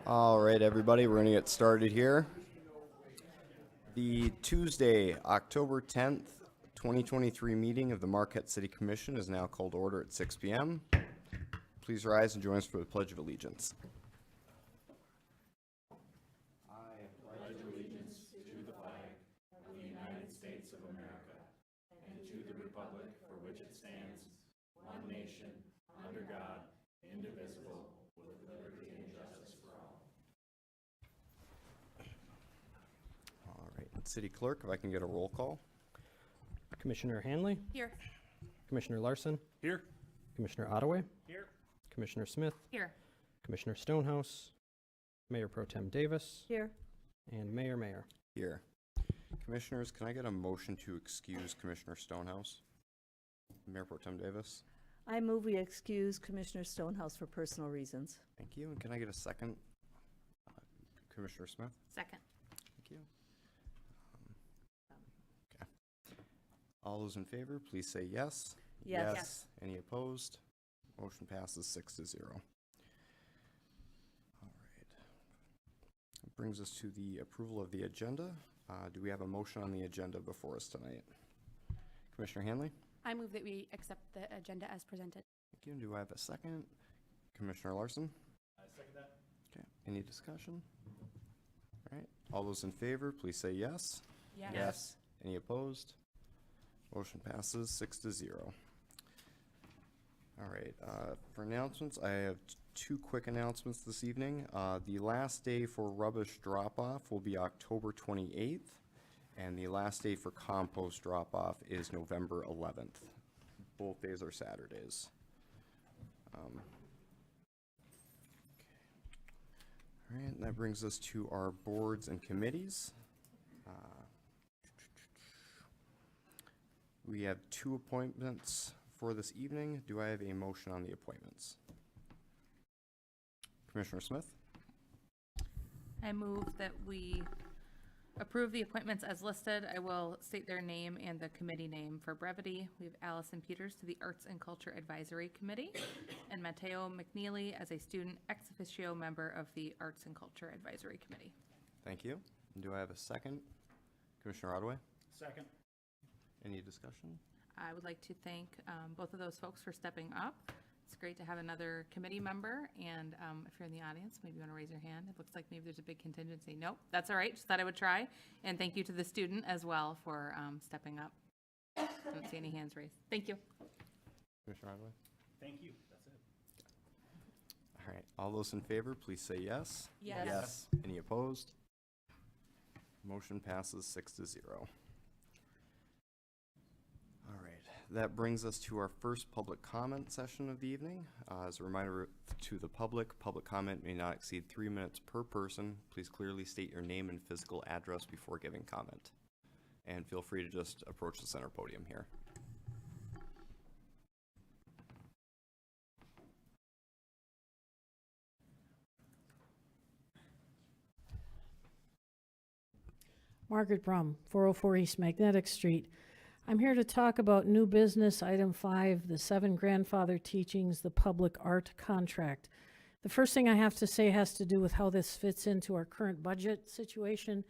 All right, everybody, we're going to get started here. The Tuesday, October 10th, 2023 meeting of the Marquette City Commission is now called to order at 6 p.m. Please rise and join us for the Pledge of Allegiance. All right, City Clerk, if I can get a roll call. Commissioner Hanley, Here. Commissioner Larson, Here. Commissioner Ottaway, Here. Commissioner Smith, Here. Commissioner Stonehouse, Mayor Pro Tem Davis, Here. and Mayor. Here. Commissioners, can I get a motion to excuse Commissioner Stonehouse? Mayor Pro Tem Davis? I move we excuse Commissioner Stonehouse for personal reasons. Thank you. And can I get a second? Commissioner Smith? Second. Thank you. Okay. All those in favor, please say yes. Yes. Yes. Any opposed? Motion passes 6-0. All right. That brings us to the approval of the agenda. Do we have a motion on the agenda before us tonight? Commissioner Hanley? I move that we accept the agenda as presented. Thank you. Do I have a second? Commissioner Larson? I second that. Okay. Any discussion? All right. All those in favor, please say yes. Yes. Any opposed? Motion passes 6-0. All right, for announcements, I have two quick announcements this evening. The last day for rubbish drop-off will be October 28th, and the last day for compost drop-off is November 11th. Both days are Saturdays. All right, and that brings us to our boards and committees. We have two appointments for this evening. Do I have a motion on the appointments? Commissioner Smith? I move that we approve the appointments as listed. I will state their name and the committee name for brevity. We have Allison Peters to the Arts and Culture Advisory Committee and Mateo McNeely as a student ex officio member of the Arts and Culture Advisory Committee. Thank you. Do I have a second? Commissioner Ottaway? Second. Any discussion? I would like to thank both of those folks for stepping up. It's great to have another committee member, and if you're in the audience, maybe you want to raise your hand. It looks like maybe there's a big contingency. Nope, that's all right. Just thought I would try. And thank you to the student as well for stepping up. I don't see any hands raised. Thank you. Commissioner Ottaway? Thank you. That's it. All right. All those in favor, please say yes. Yes. Any opposed? Motion passes 6-0. All right. That brings us to our first public comment session of the evening. As a reminder to the public comment may not exceed 3 minutes per person. Please clearly state your name and physical address before giving comment. And feel free to just approach the center podium here. Margaret Brum, 404 East Magnetic Street. I'm here to talk about new business, item 5, the 7 grandfather teachings, the public art contract. The first thing I have to say has to do with how this fits into our current budget situation.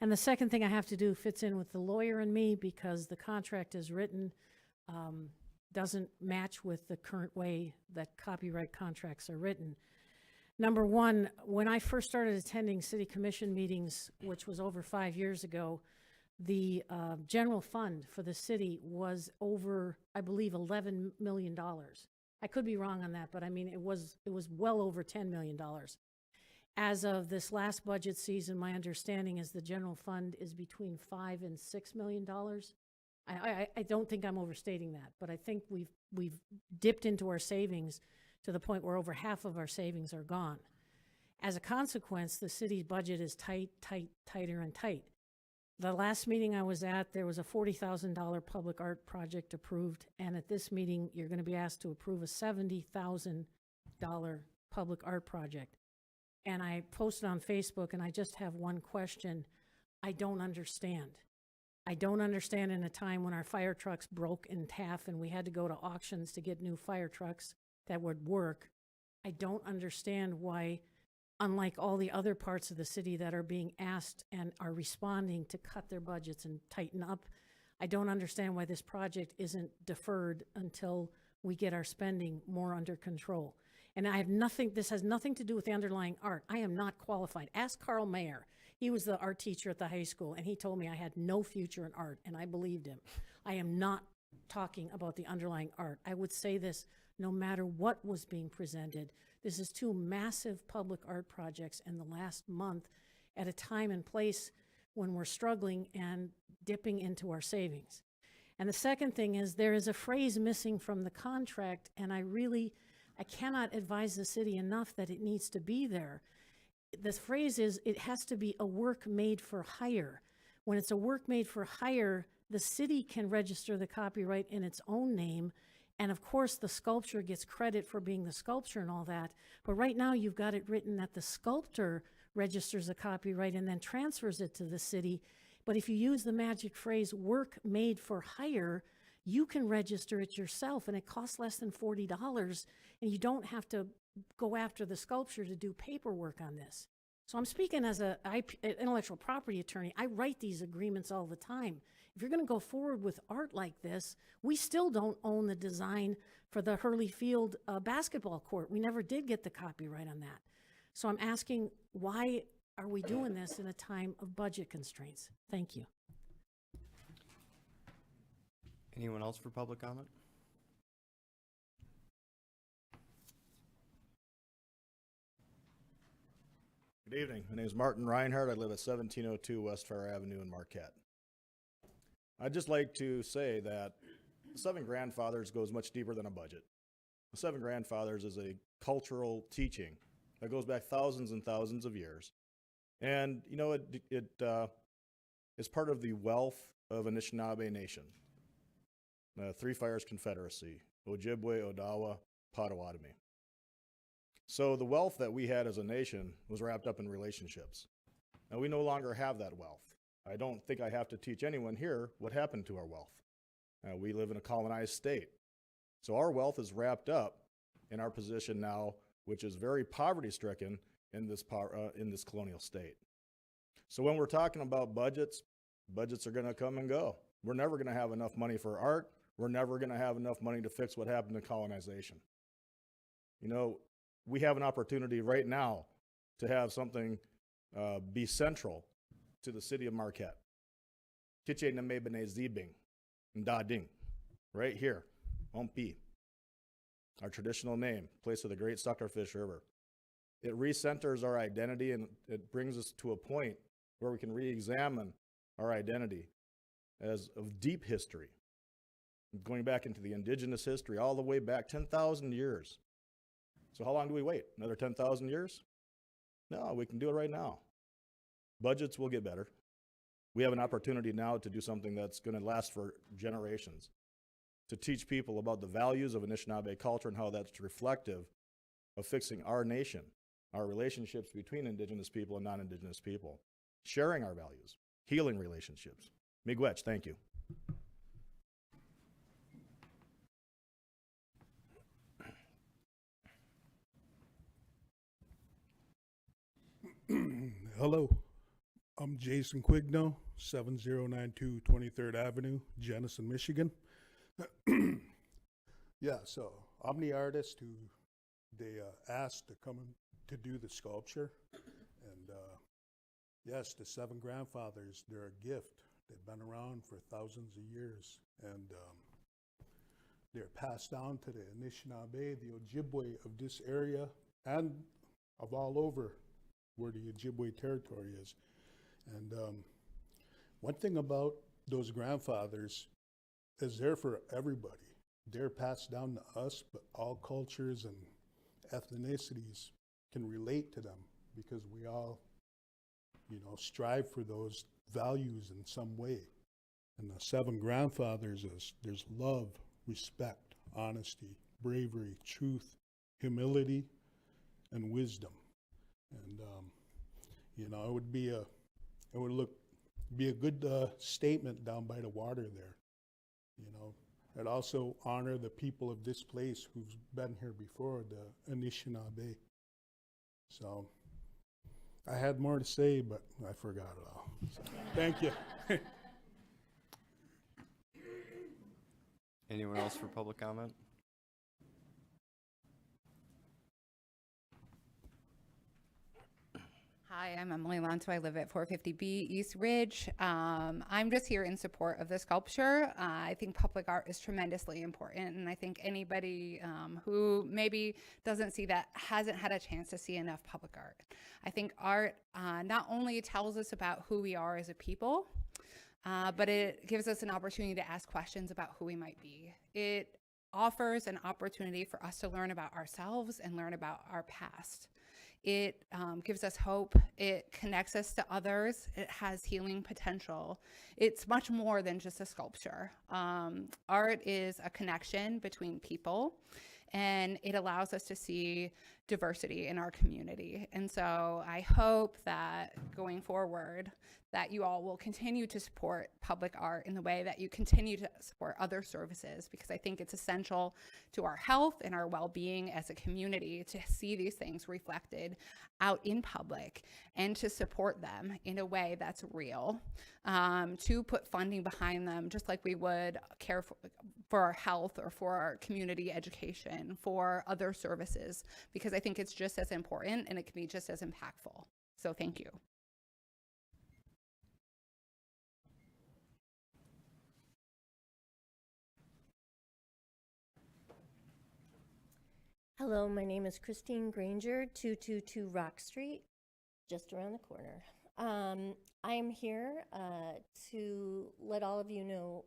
And the second thing I have to do fits in with the lawyer and me, because the contract is written doesn't match with the current way that copyright contracts are written. Number one, when I first started attending city commission meetings, which was over 5 years ago, the general fund for the city was over, I believe, $11 million. I could be wrong on that, but I mean, it was well over $10 million. As of this last budget season, my understanding is the general fund is between $5 and $6 million. I don't think I'm overstating that, but I think we've dipped into our savings to the point where over half of our savings are gone. As a consequence, the city's budget is tighter and tight. The last meeting I was at, there was a $40,000 public art project approved, and at this meeting, you're going to be asked to approve a $70,000 public art project. And I posted on Facebook, and I just have one question. I don't understand. I don't understand in a time when our fire trucks broke in half and we had to go to auctions to get new fire trucks that would work. I don't understand why unlike all the other parts of the city that are being asked and are responding to cut their budgets and tighten up. I don't understand why this project isn't deferred until we get our spending more under control. And I have nothing, this has nothing to do with the underlying art. I am not qualified. Ask Carl Mayer. He was the art teacher at the high school, and he told me I had no future in art, and I believed him. I am not talking about the underlying art. I would say this no matter what was being presented. This is two massive public art projects in the last month at a time and place when we're struggling and dipping into our savings. And the second thing is there is a phrase missing from the contract, and I cannot advise the city enough that it needs to be there. The phrase is, it has to be a work made for hire. When it's a work made for hire, the city can register the copyright in its own name, and of course the sculpture gets credit for being the sculpture and all that. But right now you've got it written that the sculptor registers a copyright and then transfers it to the city. But if you use the magic phrase work made for hire, you can register it yourself, and it costs less than $40, and you don't have to go after the sculpture to do paperwork on this. So I'm speaking as an intellectual property attorney. I write these agreements all the time. If you're going to go forward with art like this, we still don't own the design for the Hurley Field basketball court. We never did get the copyright on that. So I'm asking, why are we doing this in a time of budget constraints? Thank you. Anyone else for public comment? Good evening. My name is Martin Reinhardt. I live at 1702 West Fair Avenue in Marquette. I'd just like to say that the Seven Grandfathers goes much deeper than a budget. The Seven Grandfathers is a cultural teaching that goes back thousands and thousands of years. And, you know, it is part of the wealth of Anishinaabe Nation, the Three Fires Confederacy, Ojibwe, Odawa, Potawatomi. So the wealth that we had as a nation was wrapped up in relationships. Now we no longer have that wealth. I don't think I have to teach anyone here what happened to our wealth. We live in a colonized state. So our wealth is wrapped up in our position now, which is very poverty-stricken in this colonial state. So when we're talking about budgets are going to come and go. We're never going to have enough money for art. We're never going to have enough money to fix what happened in colonization. You know, we have an opportunity right now to have something be central to the city of Marquette. Kiche Name Bene Zibing, Ndading, right here, Ompi, our traditional name, place of the Great Suckerfish River. It recenters our identity, and it brings us to a point where we can re-examine our identity as of deep history, going back into the indigenous history all the way back 10,000 years. So how long do we wait? Another 10,000 years? No, we can do it right now. Budgets will get better. We have an opportunity now to do something that's going to last for generations, to teach people about the values of Anishinaabe culture and how that's reflective of fixing our nation, our relationships between indigenous people and non-indigenous people, sharing our values, healing relationships. Miigwech, thank you. Hello, I'm Jason Quigno, 7092 23rd Avenue, Jenison, Michigan. Yeah, so I'm the artist who they asked to come to do the sculpture. And yes, the Seven Grandfathers, they're a gift. They've been around for thousands of years. And they're passed down to the Anishinaabe, the Ojibwe of this area, and of all over where the Ojibwe territory is. And one thing about those grandfathers is they're for everybody. They're passed down to us, but all cultures and ethnicities can relate to them because we all, you know, strive for those values in some way. And the Seven Grandfathers is there's love, respect, honesty, bravery, truth, humility, and wisdom. And you know, it would be a good statement down by the water there. You know, I'd also honor the people of this place who've been here before, the Anishinaabe. So I had more to say, but I forgot it all. So, thank you. Anyone else for public comment? Hi, I'm Emily Lanto. I live at 450B East Ridge. I'm just here in support of the sculpture. I think public art is tremendously important, and I think anybody who maybe doesn't see that hasn't had a chance to see enough public art. I think art not only tells us about who we are as a people, but it gives us an opportunity to ask questions about who we might be. It offers an opportunity for us to learn about ourselves and learn about our past. It gives us hope. It connects us to others. It has healing potential. It's much more than just a sculpture. Art is a connection between people, and it allows us to see diversity in our community. And so I hope that going forward, that you all will continue to support public art in the way that you continue to support other services, because I think it's essential to our health and our well-being as a community to see these things reflected out in public and to support them in a way that's real, to put funding behind them, just like we would care for our health or for our community education, for other services, because I think it's just as important and it can be just as impactful. So thank you. Hello, my name is Christine Granger, 222 Rock Street, just around the corner. I am here to let all of you know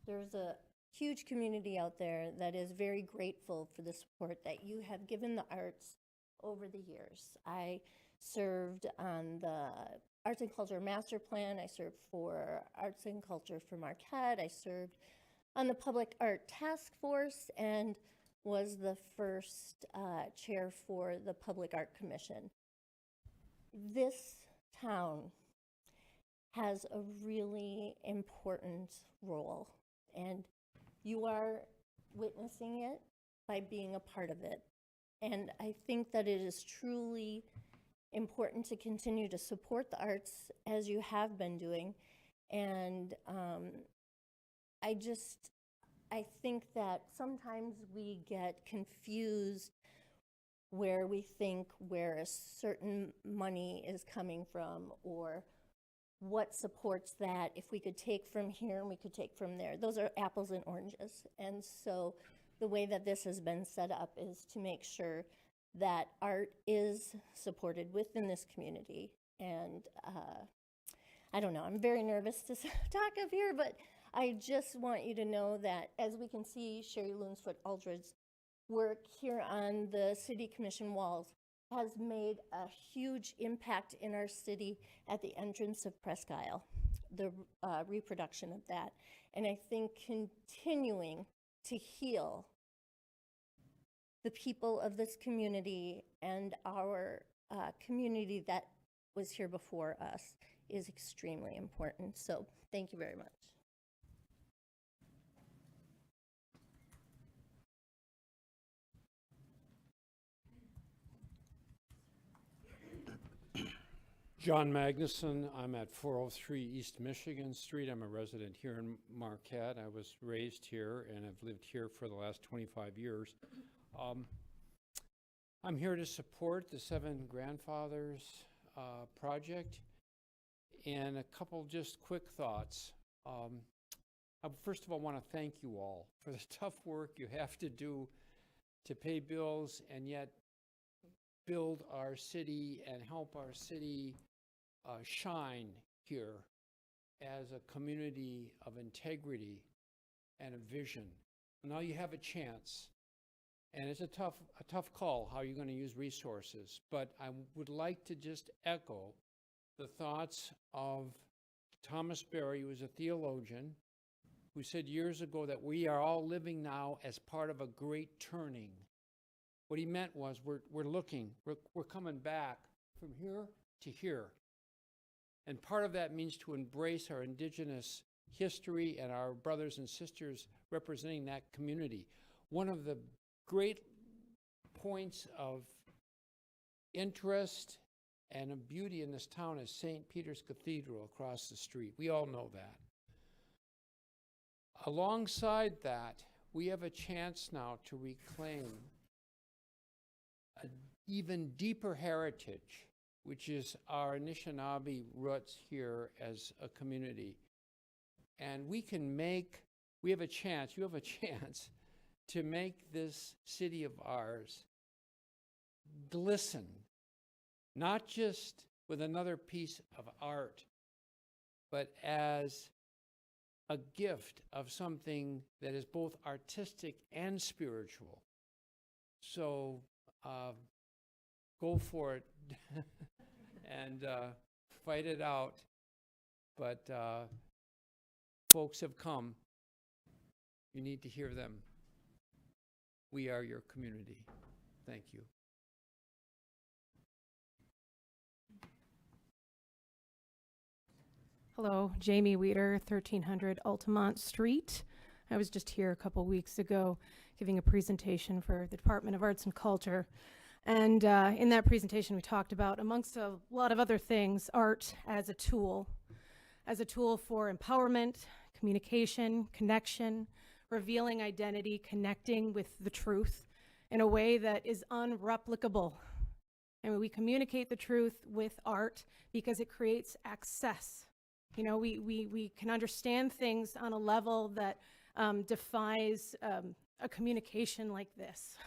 there's a huge community out there that is very grateful for the support that you have given the arts over the years. I served on the Arts and Culture Master Plan. I served for Arts and Culture for Marquette. I served on the Public Art Task Force and was the first chair for the Public Art Commission. This town has a really important role, and you are witnessing it by being a part of it. And I think that it is truly important to continue to support the arts as you have been doing. And I think that sometimes we get confused where we think where a certain money is coming from or what supports that. If we could take from here and we could take from there. Those are apples and oranges. And so the way that this has been set up is to make sure that art is supported within this community. And I don't know, I'm very nervous to talk up here, but I just want you to know that as we can see Sherry Lunsford Aldred's work here on the City Commission walls has made a huge impact in our city at the entrance of Presque Isle, the reproduction of that. And I think continuing to heal the people of this community and our community that was here before us is extremely important. So thank you very much. John Magnuson. I'm at 403 East Michigan Street. I'm a resident here in Marquette. I was raised here and I've lived here for the last 25 years. I'm here to support the Seven Grandfathers project, and a couple just quick thoughts. I first of all want to thank you all for the tough work you have to do to pay bills and yet build our city and help our city shine here as a community of integrity and a vision. Now you have a chance, and it's a tough call how you're going to use resources, but I would like to just echo the thoughts of Thomas Berry, who was a theologian, who said years ago that we are all living now as part of a great turning. What he meant was we're looking, we're coming back from here to here. And part of that means to embrace our indigenous history and our brothers and sisters representing that community. One of the great points of interest And a beauty in this town is St. Peter's Cathedral across the street. We all know that. Alongside that, we have a chance now to reclaim an even deeper heritage, which is our Anishinaabe roots here as a community. And we have a chance, you have a chance to make this city of ours glisten, not just with another piece of art, but as a gift of something that is both artistic and spiritual. So go for it and fight it out. But folks have come. You need to hear them. We are your community. Thank you. Hello, Jamie Weeder, 1300 Altamont Street. I was just here a couple weeks ago giving a presentation for the Department of Arts and Culture. And in that presentation, we talked about, amongst a lot of other things, art as a tool for empowerment, communication, connection, revealing identity, connecting with the truth in a way that is unreplicable. And we communicate the truth with art because it creates access. You know, we can understand things on a level that defies a communication like this.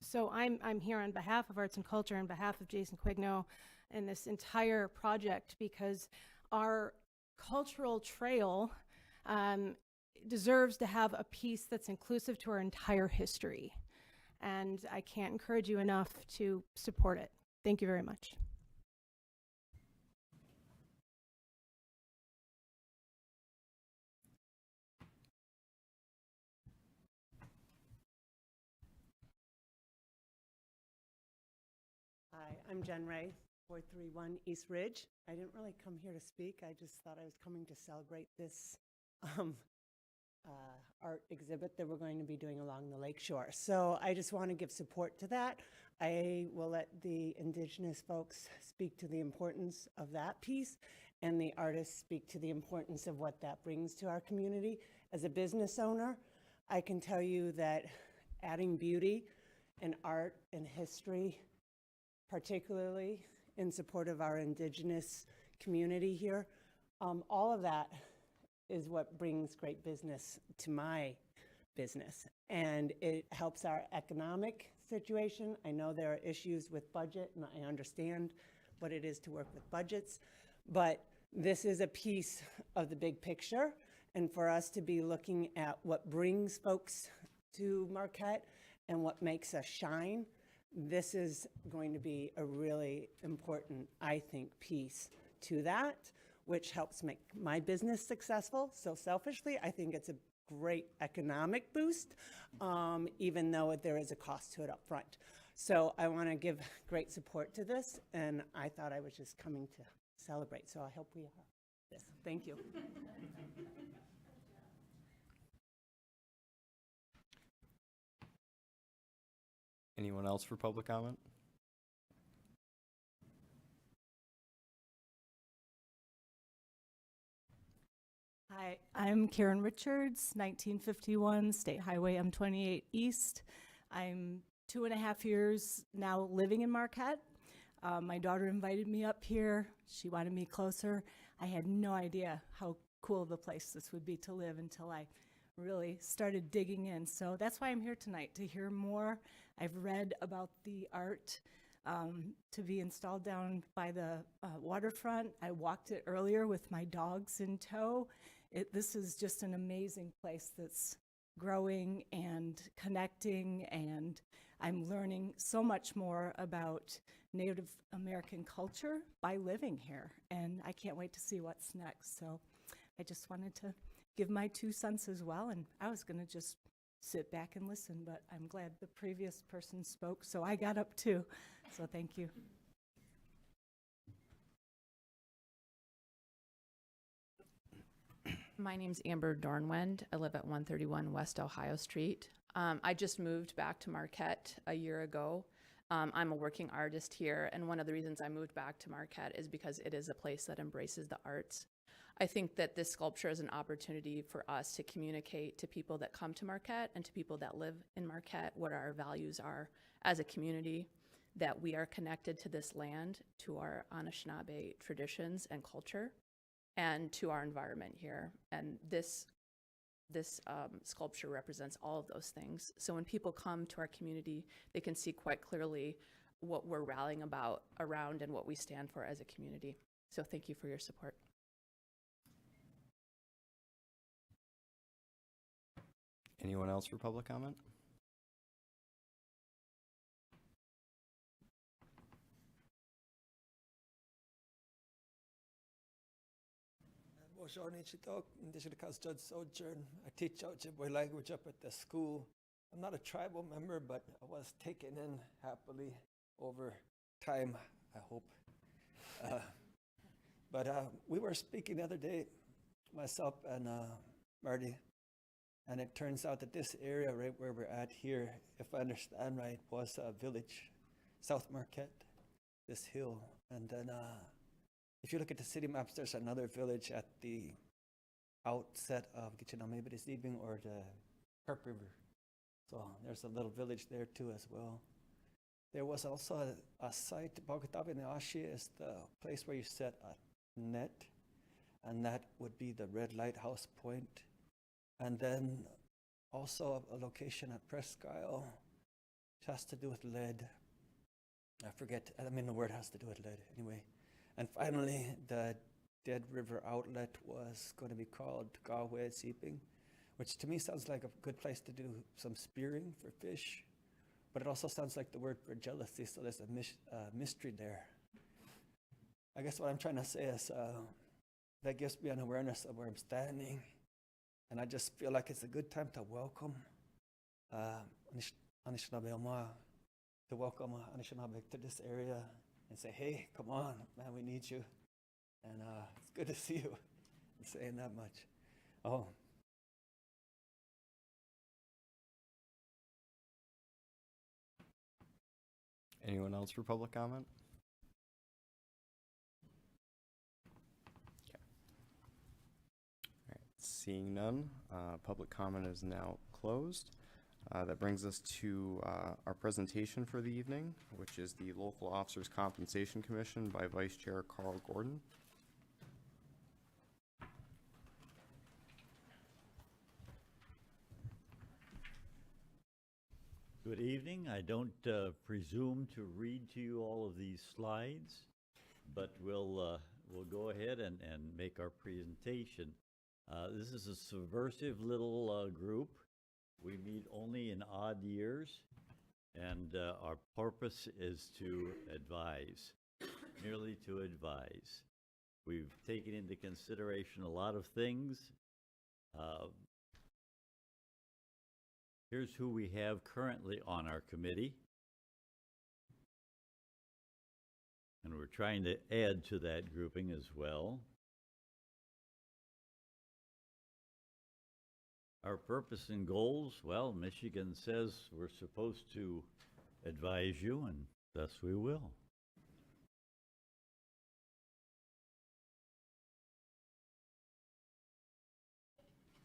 So I'm here on behalf of Arts and Culture, on behalf of Jason Quigno and this entire project, because our cultural trail deserves to have a piece that's inclusive to our entire history. And I can't encourage you enough to support it. Thank you very much. Hi, I'm Jen Ray, 431 East Ridge. I didn't really come here to speak. I just thought I was coming to celebrate this art exhibit that we're going to be doing along the lake shore. So I just want to give support to that. I will let the Indigenous folks speak to the importance of that piece, and the artists speak to the importance of what that brings to our community. As a business owner, I can tell you that adding beauty and art and history, particularly in support of our Indigenous community here, all of that is what brings great business to my business. And it helps our economic situation. I know there are issues with budget, and I understand what it is to work with budgets, but this is a piece of the big picture. And for us to be looking at what brings folks to Marquette and what makes us shine, this is going to be a really important, I think, piece to that, which helps make my business successful. So selfishly, I think it's a great economic boost, even though there is a cost to it up front. So I want to give great support to this, and I thought I was just coming to celebrate. So I hope we are. Yes, thank you. Anyone else for public comment? Hi, I'm Karen Richards, 1951 State Highway M28 East. I'm 2.5 years now living in Marquette. My daughter invited me up here. She wanted me closer. I had no idea how cool of a place this would be to live until I really started digging in. So that's why I'm here tonight, to hear more. I've read about the art to be installed down by the waterfront. I walked it earlier with my dogs in tow. This is just an amazing place that's growing and connecting, and I'm learning so much more about Native American culture by living here, and I can't wait to see what's next. So I just wanted to give my 2 cents as well, and I was going to just sit back and listen, but I'm glad the previous person spoke, so I got up too. So thank you. My name's Amber Dornwend. I live at 131 West Ohio Street. I just moved back to Marquette a year ago. I'm a working artist here, and one of the reasons I moved back to Marquette is because it is a place that embraces the arts. I think that this sculpture is an opportunity for us to communicate to people that come to Marquette and to people that live in Marquette what our values are as a community, that we are connected to this land, to our Anishinaabe traditions and culture, and to our environment here. And this sculpture represents all of those things. So when people come to our community, they can see quite clearly what we're rallying around and what we stand for as a community. So thank you for your support. Anyone else for public comment? I teach Ojibwe language up at the school. I'm not a tribal member, but I was taken in happily over time, I hope. But we were speaking the other day, myself and Marty, and it turns out that this area right where we're at here, if I understand right, was a village, South Marquette, this hill. And then if you look at the city maps, there's another village at the outset of Gichinamebe this evening, or the Carp River. So there's a little village there too as well. There was also a site, Bogatabe Neashi is the place where you set a net, and that would be the Red Lighthouse Point. And then also a location at Presque Isle, which has to do with lead. I forget, I mean the word has to do with lead anyway. And finally, the Dead River outlet was going to be called Galway Seeping, which to me sounds like a good place to do some spearing for fish, but it also sounds like the word for jealousy, so there's a mystery there. I guess what I'm trying to say is that gives me an awareness of where I'm standing, and I just feel like it's a good time to welcome Anishinaabe Oma, to welcome Anishinaabe to this area and say, hey, come on, man, we need you. And it's good to see you. I'm saying that much. Oh. Anyone else for public comment? Okay. All right. Seeing none, public comment is now closed. That brings us to our presentation for the evening, which is the Local Officers Compensation Commission by Vice Chair Carl Gordon. Good evening. I don't presume to read to you all of these slides, but we'll go ahead and make our presentation. This is a subversive little group. We meet only in odd years, and our purpose is to advise, merely to advise. We've taken into consideration a lot of things. Here's who we have currently on our committee. And we're trying to add to that grouping as well. Our purpose and goals, well, Michigan says we're supposed to advise you, and thus we will.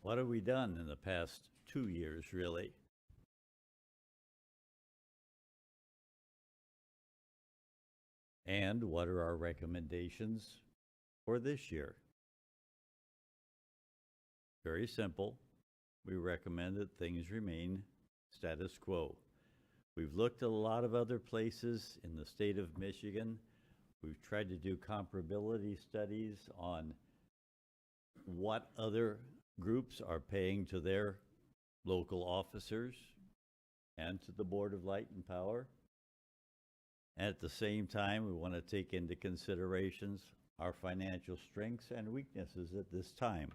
What have we done in the past 2 years, really? And what are our recommendations for this year? Very simple. We recommend that things remain status quo. We've looked at a lot of other places in the state of Michigan. We've tried to do comparability studies on what other groups are paying to their local officers and to the Board of Light and Power. And at the same time, we want to take into considerations our financial strengths and weaknesses at this time.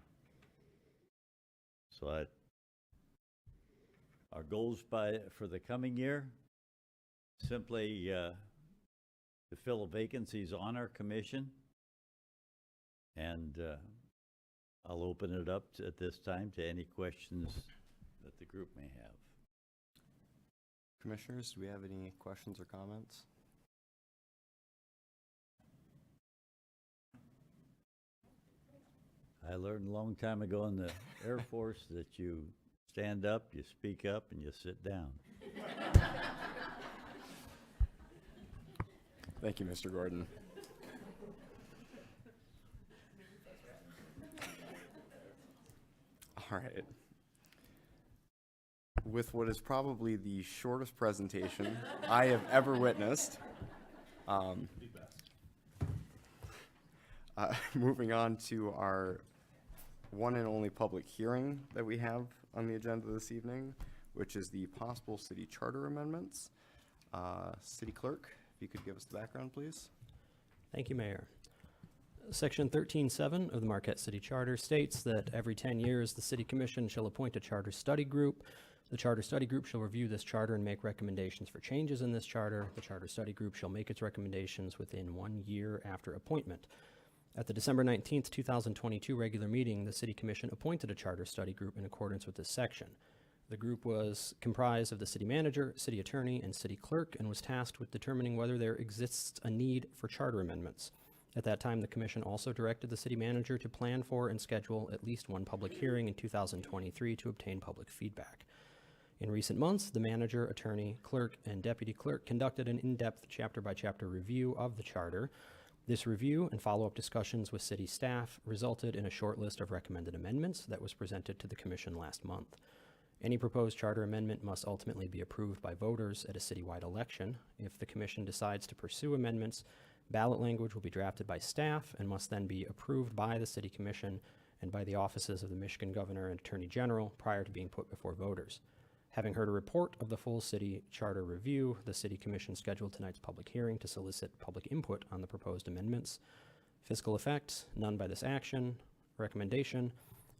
So our goals for the coming year, simply to fill vacancies on our commission. And I'll open it up at this time to any questions that the group may have. Commissioners, do we have any questions or comments? I learned a long time ago in the Air Force that you stand up, you speak up, and you sit down. Thank you, Mr. Gordon. All right. With what is probably the shortest presentation I have ever witnessed, moving on to our one and only public hearing that we have on the agenda this evening, which is the possible city charter amendments. City Clerk, if you could give us the background, please. Thank you, Mayor. Section 13.7 of the Marquette City Charter states that every 10 years, the City Commission shall appoint a charter study group. The charter study group shall review this charter and make recommendations for changes in this charter. The charter study group shall make its recommendations within 1 year after appointment. At the December 19th, 2022 regular meeting, the City Commission appointed a charter study group in accordance with this section. The group was comprised of the city manager, city attorney, and city clerk, and was tasked with determining whether there exists a need for charter amendments. At that time, the commission also directed the city manager to plan for and schedule at least one public hearing in 2023 to obtain public feedback. In recent months, the manager, attorney, clerk, and deputy clerk conducted an in-depth chapter-by-chapter review of the charter. This review and follow-up discussions with city staff resulted in a short list of recommended amendments that was presented to the commission last month. Any proposed charter amendment must ultimately be approved by voters at a citywide election. If the commission decides to pursue amendments, ballot language will be drafted by staff and must then be approved by the city commission and by the offices of the Michigan Governor and Attorney General prior to being put before voters. Having heard a report of the full city charter review, the city commission scheduled tonight's public hearing to solicit public input on the proposed amendments. Fiscal effect, none by this action. Recommendation,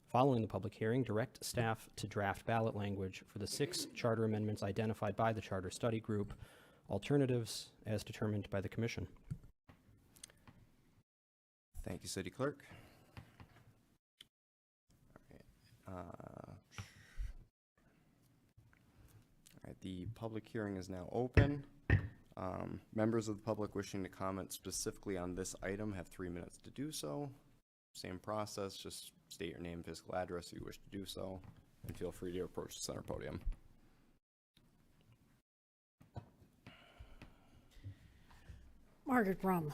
following the public hearing, direct staff to draft ballot language for the 6 charter amendments identified by the charter study group. Alternatives as determined by the commission. Thank you, City Clerk. All right, the public hearing is now open. Members of the public wishing to comment specifically on this item have 3 minutes to do so. Same process, just state your name, physical address if you wish to do so, and feel free to approach the center podium. Margaret Brum.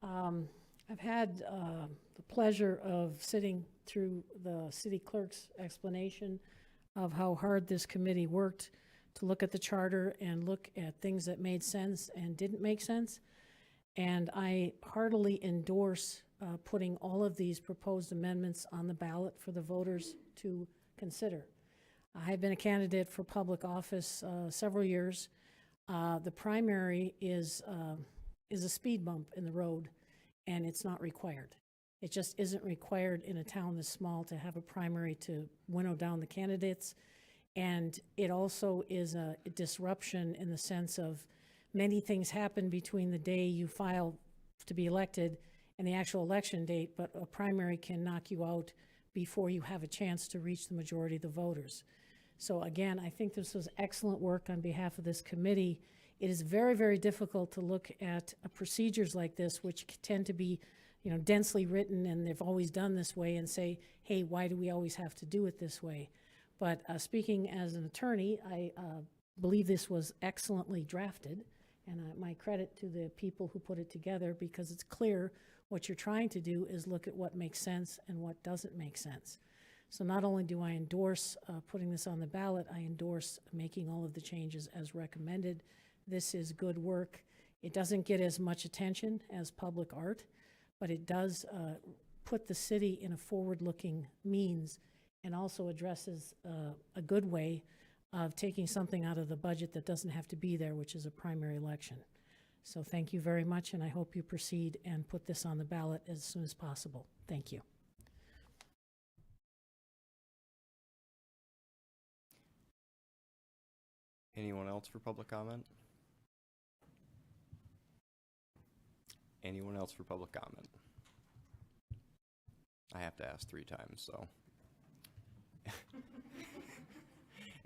I've had the pleasure of sitting through the city clerk's explanation of how hard this committee worked to look at the charter and look at things that made sense and didn't make sense. And I heartily endorse putting all of these proposed amendments on the ballot for the voters to consider. I've been a candidate for public office several years. The primary is a speed bump in the road, and it's not required. It just isn't required in a town this small to have a primary to winnow down the candidates. And it also is a disruption in the sense of many things happen between the day you file to be elected and the actual election date, but a primary can knock you out before you have a chance to reach the majority of the voters. So again, I think this was excellent work on behalf of this committee. It is very, very difficult to look at procedures like this, which tend to be, densely written, and they've always done this way, and say, hey, why do we always have to do it this way? But speaking as an attorney, I believe this was excellently drafted, and my credit to the people who put it together, because it's clear what you're trying to do is look at what makes sense and what doesn't make sense. So not only do I endorse putting this on the ballot, I endorse making all of the changes as recommended. This is good work. It doesn't get as much attention as public art, but it does put the city in a forward-looking means, and also addresses a good way of taking something out of the budget that doesn't have to be there, which is a primary election. So thank you very much, and I hope you proceed and put this on the ballot as soon as possible. Thank you. Anyone else for public comment? Anyone else for public comment? I have to ask 3 times, so.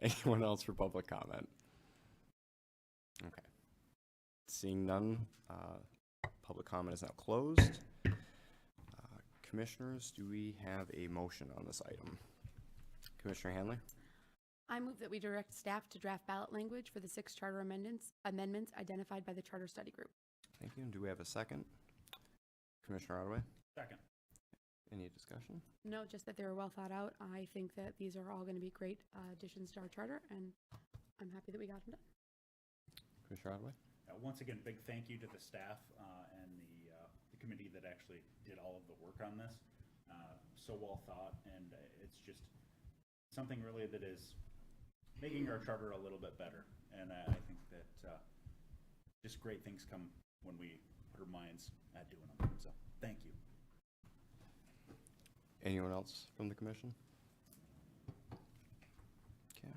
Anyone else for public comment? Seeing none, public comment is now closed. Commissioners, do we have a motion on this item? Commissioner Hanley? I move that we direct staff to draft ballot language for the 6 charter amendments identified by the Charter Study Group. Thank you. And do we have a second? Commissioner Ottaway? Second. Any discussion? No, just that they were well thought out. I think that these are all going to be great additions to our charter, and I'm happy that we got them done. Commissioner Ottaway? Once again, big thank you to the staff and the committee that actually did all of the work on this. So well thought, and it's just something really that is making our charter a little bit better. And I think that just great things come when we put our minds at doing them. So thank you. Anyone else from the commission? Okay.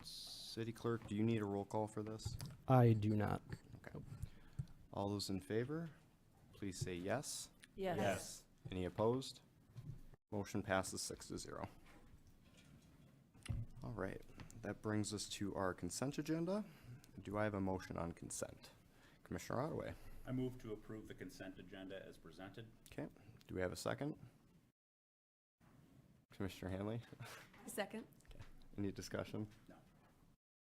City Clerk, do you need a roll call for this? I do not. Okay. All those in favor, please say yes. Yes. Yes. Any opposed? Motion passes 6-0. All right, that brings us to our consent agenda. Do I have a motion on consent? Commissioner Ottaway. I move to approve the consent agenda as presented. Okay, do we have a second? Commissioner Hanley? Second. Any discussion? No.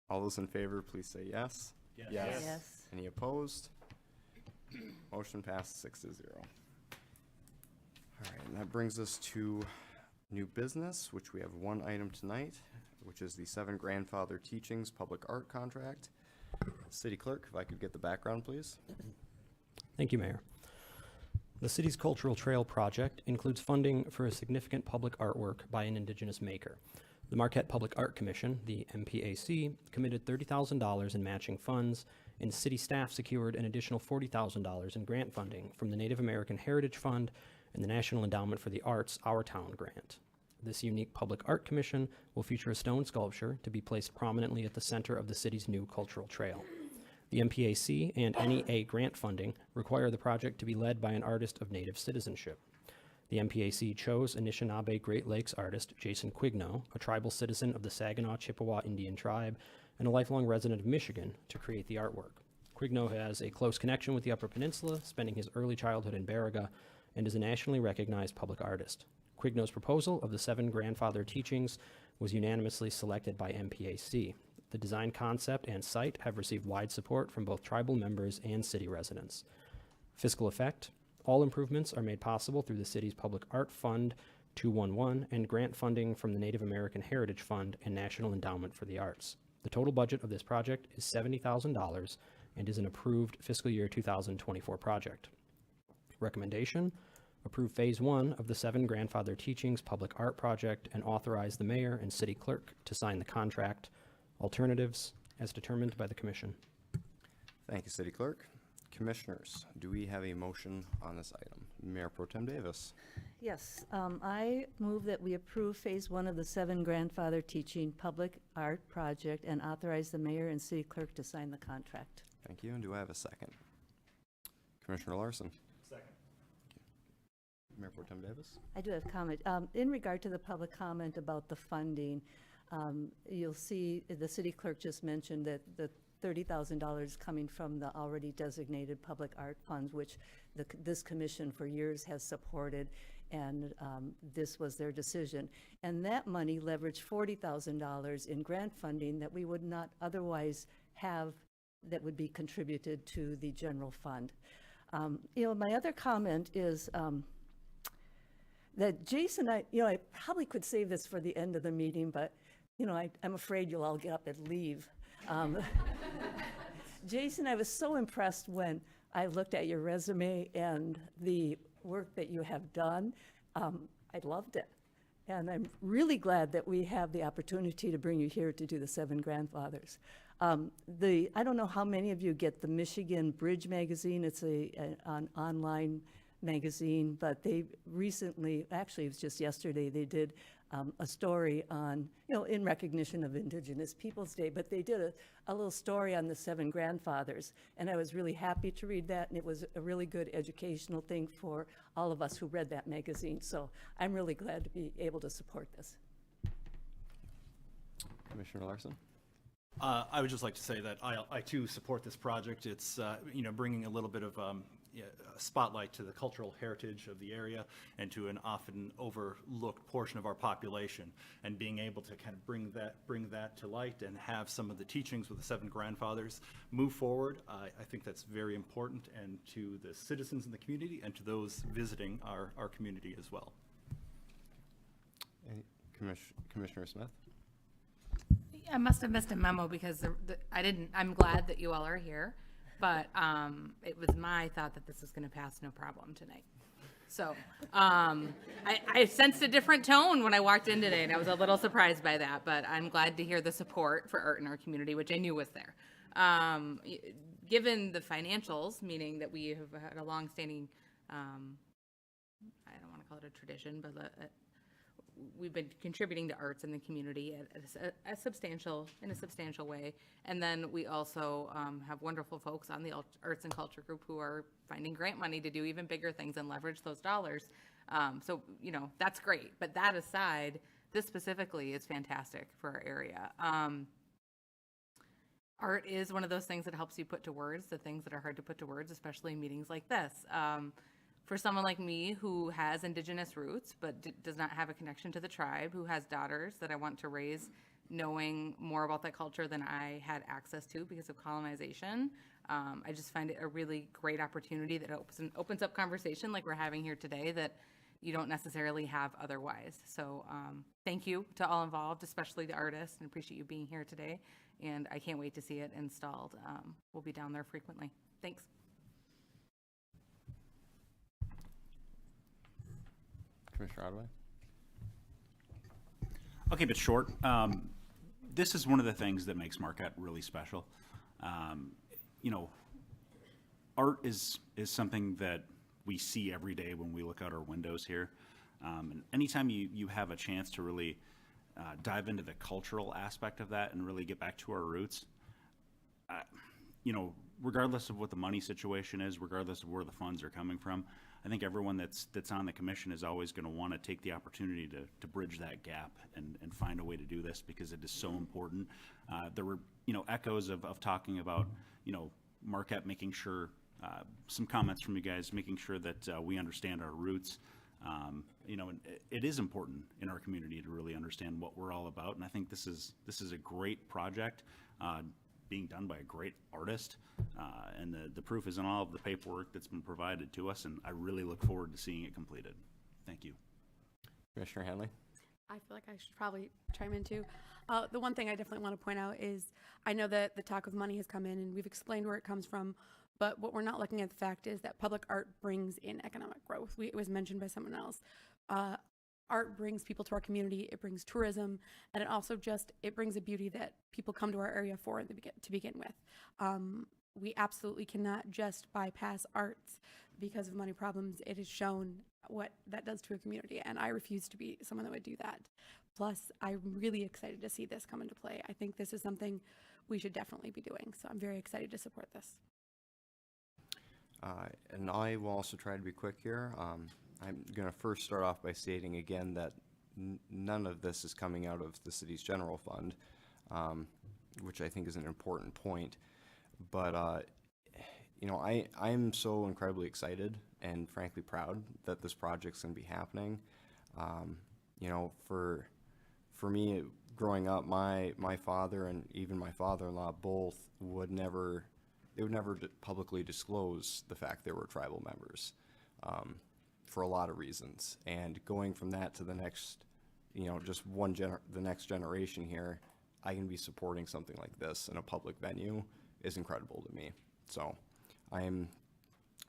All those in favor, please say yes. Yes. Yes. Any opposed? Motion passed 6-0. All right, and that brings us to new business, which we have one item tonight, which is the 7 Grandfather Teachings Public Art Contract. City Clerk, if I could get the background, please. Thank you, Mayor. The city's Cultural Trail project includes funding for a significant public artwork by an Indigenous maker. The Marquette Public Art Commission, the MPAC, committed $30,000 in matching funds, and city staff secured an additional $40,000 in grant funding from the Native American Heritage Fund and the National Endowment for the Arts Our Town grant. This unique public art commission will feature a stone sculpture to be placed prominently at the center of the city's new cultural trail. The MPAC and NEA grant funding require the project to be led by an artist of Native citizenship. The MPAC chose Anishinaabe Great Lakes artist Jason Quigno, a tribal citizen of the Saginaw Chippewa Indian tribe and a lifelong resident of Michigan, to create the artwork. Quigno has a close connection with the Upper Peninsula, spending his early childhood in Baraga, and is a nationally recognized public artist. Quigno's proposal of the 7 Grandfather Teachings was unanimously selected by MPAC. The design concept and site have received wide support from both tribal members and city residents. Fiscal effect: all improvements are made possible through the city's Public Art Fund 211 and grant funding from the Native American Heritage Fund and National Endowment for the Arts. The total budget of this project is $70,000 and is an approved fiscal year 2024 project. Recommendation: approve Phase 1 of the 7 Grandfather Teachings Public Art Project and authorize the mayor and city clerk to sign the contract. Alternatives as determined by the commission. Thank you, City Clerk. Commissioners, do we have a motion on this item? Mayor Pro Tem Davis. Yes, I move that we approve Phase 1 of the 7 Grandfather Teaching Public Art Project and authorize the mayor and city clerk to sign the contract. Thank you, and do I have a second? Commissioner Larson. Second. Mayor Pro Tem Davis. I do have comment. In regard to the public comment about the funding, you'll see the city clerk just mentioned that the $30,000 coming from the already designated public art funds, which this commission for years has supported, and this was their decision. And that money leveraged $40,000 in grant funding that we would not otherwise have, that would be contributed to the general fund. My other comment is that Jason, I probably could save this for the end of the meeting, but I'm afraid you'll all get up and leave. Jason, I was so impressed when I looked at your resume and the work that you have done. I loved it. And I'm really glad that we have the opportunity to bring you here to do the 7 Grandfathers. I don't know how many of you get the Michigan Bridge magazine. It's an online magazine, but they recently, actually it was just yesterday, they did a story on, in recognition of Indigenous Peoples Day, but they did a little story on the 7 Grandfathers, and I was really happy to read that, and it was a really good educational thing for all of us who read that magazine, so I'm really glad to be able to support this. Commissioner Larson. I would just like to say that I too support this project. It's, bringing a little bit of a spotlight to the cultural heritage of the area and to an often overlooked portion of our population, and being able to kind of bring that to light and have some of the teachings with the seven grandfathers move forward. I think that's very important, and to the citizens in the community and to those visiting our community as well. Commissioner Smith? I must have missed a memo because I'm glad that you all are here, but it was my thought that this was going to pass no problem tonight. So I sensed a different tone when I walked in today, and I was a little surprised by that, but I'm glad to hear the support for art in our community, which I knew was there. Given the financials, meaning that we have had a longstanding, I don't want to call it a tradition, but we've been contributing to arts in the community in a substantial way. And then we also have wonderful folks on the Arts and Culture Group who are finding grant money to do even bigger things and leverage those dollars. So, that's great. But that aside, this specifically is fantastic for our area. Art is one of those things that helps you put to words the things that are hard to put to words, especially in meetings like this. For someone like me who has Indigenous roots but does not have a connection to the tribe, who has daughters that I want to raise knowing more about that culture than I had access to because of colonization, I just find it a really great opportunity that opens up conversation like we're having here today that you don't necessarily have otherwise. So thank you to all involved, especially the artists, and appreciate you being here today. And I can't wait to see it installed. We'll be down there frequently. Thanks. Commissioner Ottaway? I'll keep it short. This is one of the things that makes Marquette really special. Art is something that we see every day when we look out our windows here. And anytime you have a chance to really dive into the cultural aspect of that and really get back to our roots, regardless of what the money situation is, regardless of where the funds are coming from, I think everyone that's on the commission is always going to want to take the opportunity to bridge that gap and find a way to do this because it is so important. There were echoes of talking about Marquette making sure some comments from you guys making sure that we understand our roots. It is important in our community to really understand what we're all about, and I think this is a great project being done by a great artist, and the proof is in all of the paperwork that's been provided to us, and I really look forward to seeing it completed. Thank you. Commissioner Hanley? I feel like I should probably chime in too. The one thing I definitely want to point out is I know that the talk of money has come in and we've explained where it comes from, but what we're not looking at the fact is that public art brings in economic growth. It was mentioned by someone else. Art brings people to our community, it brings tourism, and it also it brings a beauty that people come to our area for to begin with. We absolutely cannot just bypass arts because of money problems. It is shown what that does to a community, and I refuse to be someone that would do that. Plus, I'm really excited to see this come into play. I think this is something we should definitely be doing, so I'm very excited to support this. And I will also try to be quick here. I'm going to first start off by stating again that none of this is coming out of the city's general fund, which I think is an important point. But, I'm so incredibly excited and frankly proud that this project's going to be happening. For me, growing up, my father and even my father-in-law both would never publicly disclose the fact they were tribal members. For a lot of reasons, and going from that to the next, the next generation here, I can be supporting something like this in a public venue is incredible to me. So I'm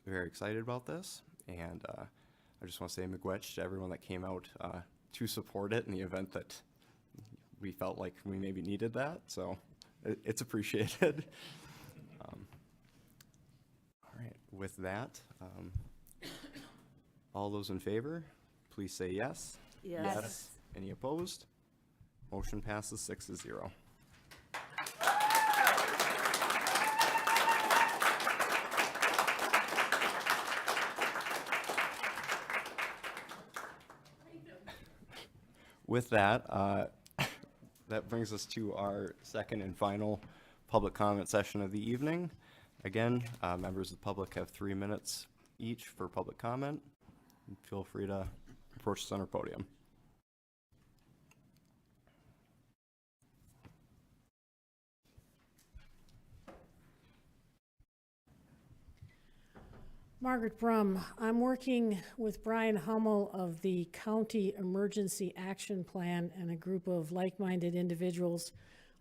very excited about this, and I just want to say miigwech to everyone that came out to support it in the event that we felt like we maybe needed that. So it's appreciated. All right, with that. All those in favor, please say yes. Yes. Any opposed? Motion passes 6-0. With that, that brings us to our second and final public comment session of the evening. Again, members of the public have 3 minutes each for public comment. Feel free to approach the center podium. Margaret Brum. I'm working with Brian Hummel of the County Emergency Action Plan and a group of like-minded individuals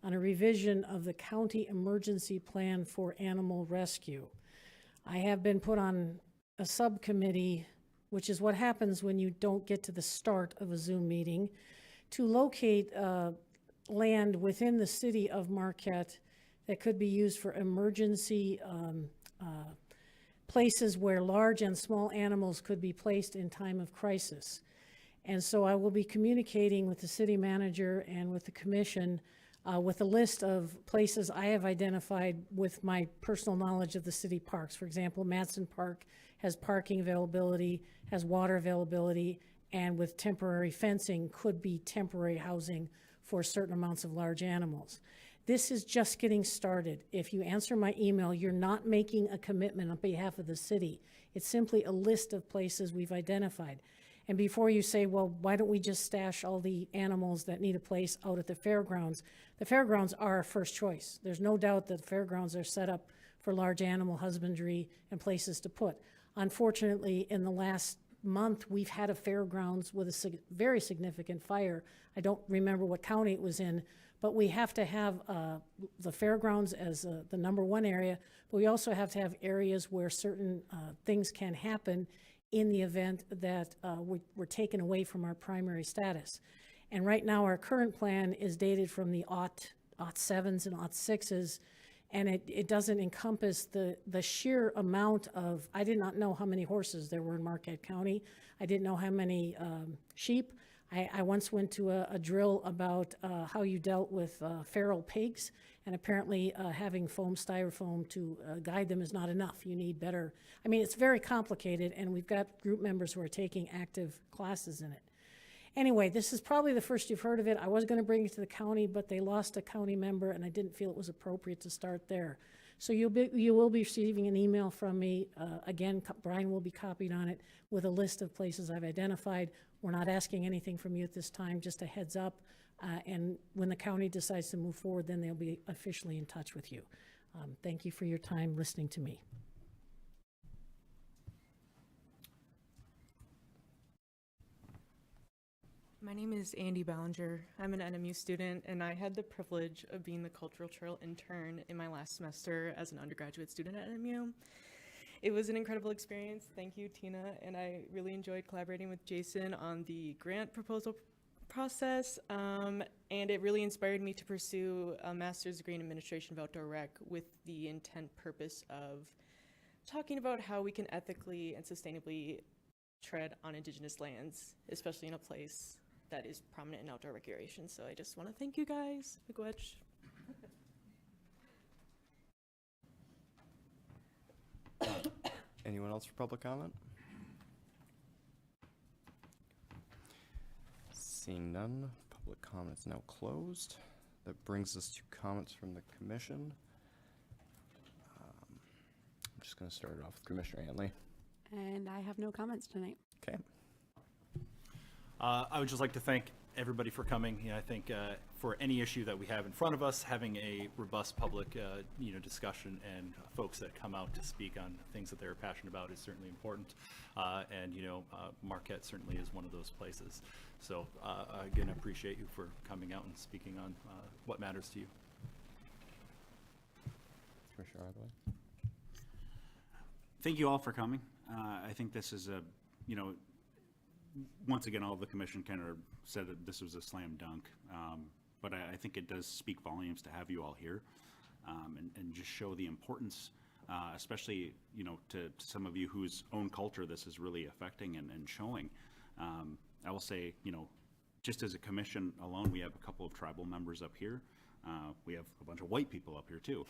on a revision of the County Emergency Plan for Animal Rescue. I have been put on a subcommittee, which is what happens when you don't get to the start of a Zoom meeting, to locate land within the city of Marquette that could be used for emergency places where large and small animals could be placed in time of crisis. And so I will be communicating with the city manager and with the commission with a list of places I have identified with my personal knowledge of the city parks. For example, Matson Park has parking availability, has water availability, and with temporary fencing could be temporary housing for certain amounts of large animals. This is just getting started. If you answer my email, you're not making a commitment on behalf of the city. It's simply a list of places we've identified. And before you say, well, why don't we just stash all the animals that need a place out at the fairgrounds? The fairgrounds are our first choice. There's no doubt that the fairgrounds are set up for large animal husbandry and places to put. Unfortunately, in the last month, we've had a fairgrounds with a very significant fire. I don't remember what county it was in, but we have to have the fairgrounds as the number one area, but we also have to have areas where certain things can happen in the event that we're taken away from our primary status. And right now, our current plan is dated from the aught 7s and aught 6s, and it doesn't encompass the sheer amount of, I did not know how many horses there were in Marquette County. I didn't know how many sheep. I once went to a drill about how you dealt with feral pigs, and apparently having foam styrofoam to guide them is not enough. You need better. I mean, it's very complicated, and we've got group members who are taking active classes in it. Anyway, this is probably the first you've heard of it. I was going to bring it to the county, but they lost a county member, and I didn't feel it was appropriate to start there. So you will be receiving an email from me. Again, Brian will be copied on it with a list of places I've identified. We're not asking anything from you at this time, just a heads up. And when the county decides to move forward, then they'll be officially in touch with you. Thank you for your time listening to me. My name is Andy Ballinger. I'm an NMU student, and I had the privilege of being the cultural trail intern in my last semester as an undergraduate student at NMU. It was an incredible experience. Thank you, Tina, and I really enjoyed collaborating with Jason on the grant proposal process, and it really inspired me to pursue a master's degree in administration of outdoor rec with the intent purpose of talking about how we can ethically and sustainably tread on Indigenous lands, especially in a place that is prominent in outdoor recreation. So I just want to thank you guys. Miigwech. Anyone else for public comment? Seeing none, public comment is now closed. That brings us to comments from the commission. I'm just going to start it off with Commissioner Hanley. And I have no comments tonight. Okay. I would just like to thank everybody for coming. I think for any issue that we have in front of us, having a robust public discussion and folks that come out to speak on things that they're passionate about is certainly important. And Marquette certainly is one of those places. So again, I appreciate you for coming out and speaking on what matters to you. Commissioner Ardway. Thank you all for coming. I think this is a, once again, all of the commission kind of said that this was a slam dunk, but I think it does speak volumes to have you all here and just show the importance, especially, to some of you whose own culture this is really affecting and showing. I will say, just as a commission alone, we have a couple of tribal members up here. We have a bunch of white people up here too.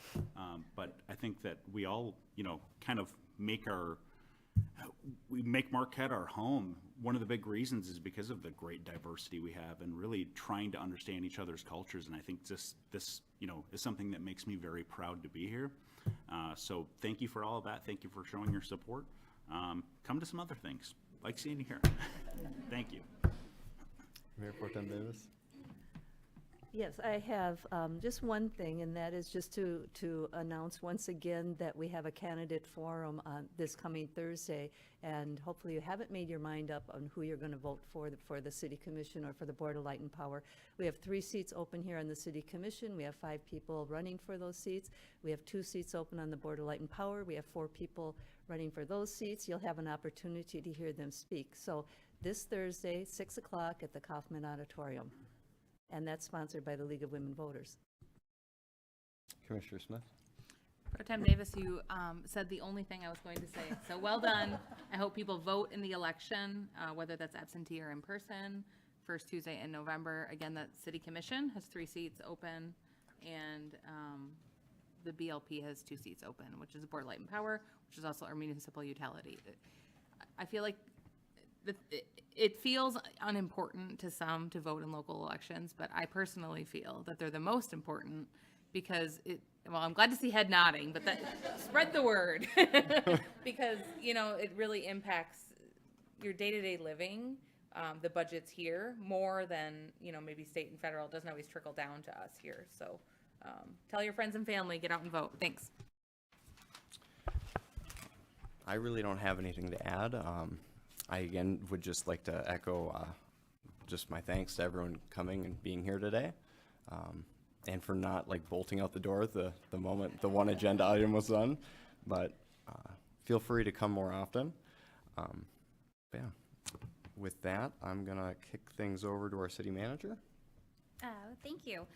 But I think that we all, kind of make our we make Marquette our home. One of the big reasons is because of the great diversity we have and really trying to understand each other's cultures. And I think this you know, is something that makes me very proud to be here. So thank you for all of that. Thank you for showing your support. Come to some other things, like seeing you here. Thank you. Mayor Pro Tem Davis? Yes, I have just one thing, and that is just to announce once again that we have a candidate forum on this coming Thursday, and hopefully you haven't made your mind up on who you're going to vote for the City Commission or for the Board of Light and Power. We have 3 seats open here on the City Commission. We have 5 people running for those seats. We have 2 seats open on the Board of Light and Power. We have 4 people running for those seats. You'll have an opportunity to hear them speak. So this Thursday, 6 o'clock at the Kaufman Auditorium. And that's sponsored by the League of Women Voters. Commissioner Smith? Pro Tem Davis, you said the only thing I was going to say. So well done. I hope people vote in the election, whether that's absentee or in person, first Tuesday in November. Again, the City Commission has 3 seats open, and the BLP has 2 seats open, which is Board of Light and Power, which is also our municipal utility. I feel like it feels unimportant to some to vote in local elections, but I personally feel that they're the most important because well, I'm glad to see head nodding, but spread the word because, you know, it really impacts your day-to-day living. The budget's here more than, you know, maybe state and federal. It doesn't always trickle down to us here. So tell your friends and family, get out and vote. Thanks. I really don't have anything to add. I, again, would just like to echo just my thanks to everyone coming and being here today, and for not, like, bolting out the door the moment the one agenda item was done. But feel free to come more often. Yeah. With that, I'm going to kick things over to our city manager. Thank you.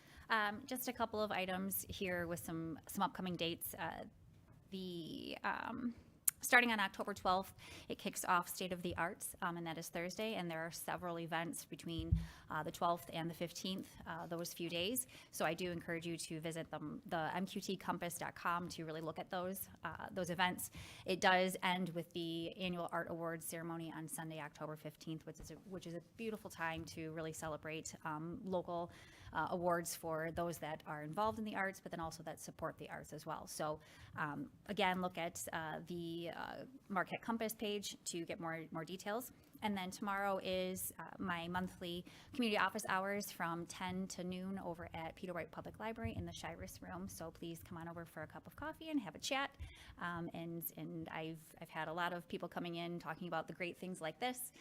Just a couple of items here with some upcoming dates. Starting on October 12th, it kicks off State of the Arts, and that is Thursday, and there are several events between the 12th and the 15th, those few days. So I do encourage you to visit the mqtcompass.com to really look at those events. It does end with the annual Art Awards ceremony on Sunday, October 15th, which is a beautiful time to really celebrate local awards for those that are involved in the arts, but then also that support the arts as well. So again, look at the Marquette Compass page to get more details. And then tomorrow is my monthly community office hours from 10 to noon over at Peter White Public Library in the Shirus room. So please come on over for a cup of coffee and have a chat. And I've had a lot of people coming in talking about the great things like this.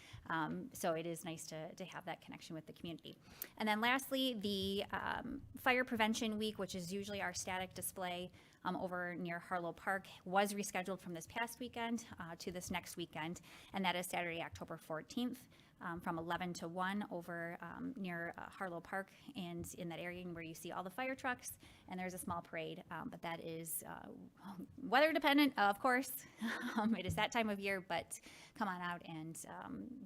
So it is nice to have that connection with the community. And then lastly, the Fire Prevention Week, which is usually our static display over near Harlow Park, was rescheduled from this past weekend to this next weekend, and that is Saturday, October 14th, from 11 to 1 over near Harlow Park, and in that area where you see all the fire trucks, and there's a small parade, but that is weather dependent, of course. It is that time of year, but come on out and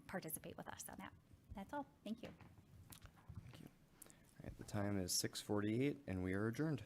participate with us on that. That's all. Thank you. Thank you. All right, the time is 6:48, and we are adjourned.